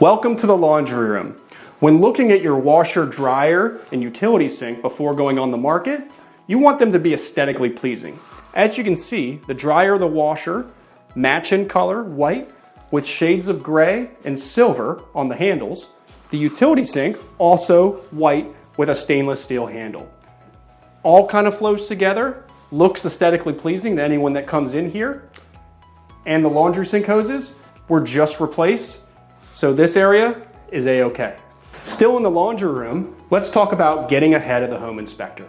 Welcome to the laundry room. When looking at your washer, dryer, and utility sink before going on the market, you want them to be aesthetically pleasing. As you can see, the dryer, the washer match in color, white, with shades of gray and silver on the handles. The utility sink, also white with a stainless steel handle. All kind of flows together, looks aesthetically pleasing to anyone that comes in here. And the laundry sink hoses were just replaced, so this area is a-okay. Still in the laundry room, let's talk about getting ahead of the home inspector.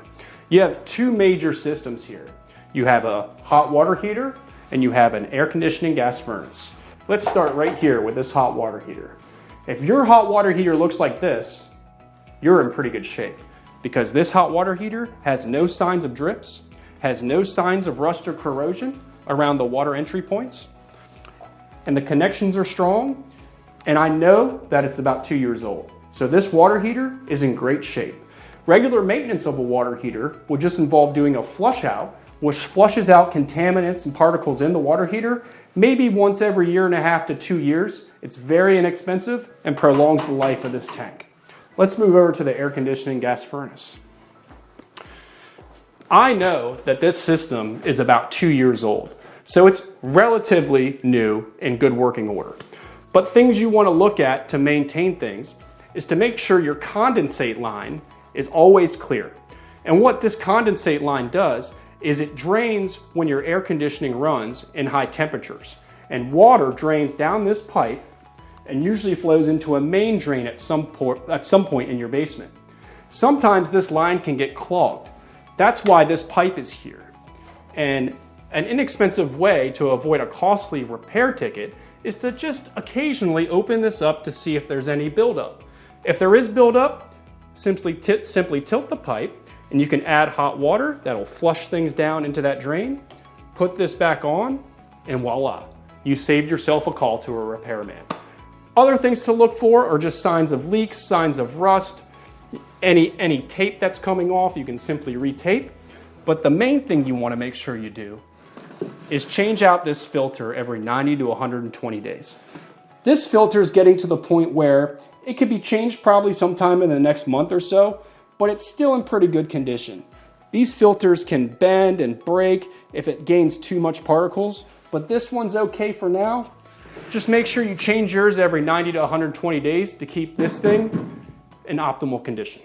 You have two major systems here. You have a hot water heater and you have an air conditioning gas furnace. Let's start right here with this hot water heater. If your hot water heater looks like this, you're in pretty good shape, because this hot water heater has no signs of drips, has no signs of rust or corrosion around the water entry points, and the connections are strong, and I know that it's about 2 years old. So this water heater is in great shape. Regular maintenance of a water heater would just involve doing a flush out, which flushes out contaminants and particles in the water heater, maybe once every 1.5 to 2 years. It's very inexpensive and prolongs the life of this tank. Let's move over to the air conditioning gas furnace. I know that this system is about 2 years old, so it's relatively new in good working order. But things you want to look at to maintain things is to make sure your condensate line is always clear. And what this condensate line does is it drains when your air conditioning runs in high temperatures. And water drains down this pipe and usually flows into a main drain at some point in your basement. Sometimes this line can get clogged. That's why this pipe is here. And an inexpensive way to avoid a costly repair ticket is to just occasionally open this up to see if there's any buildup. If there is buildup, simply tilt the pipe and you can add hot water that'll flush things down into that drain, put this back on, and voila, you saved yourself a call to a repairman. Other things to look for are just signs of leaks, signs of rust, any tape that's coming off, you can simply retape. But the main thing you want to make sure you do is change out this filter every 90 to 120 days. This filter is getting to the point where it could be changed probably sometime in the next month or so, but it's still in pretty good condition. These filters can bend and break if it gains too much particles, but this one's okay for now. Just make sure you change yours every 90 to 120 days to keep this thing in optimal condition.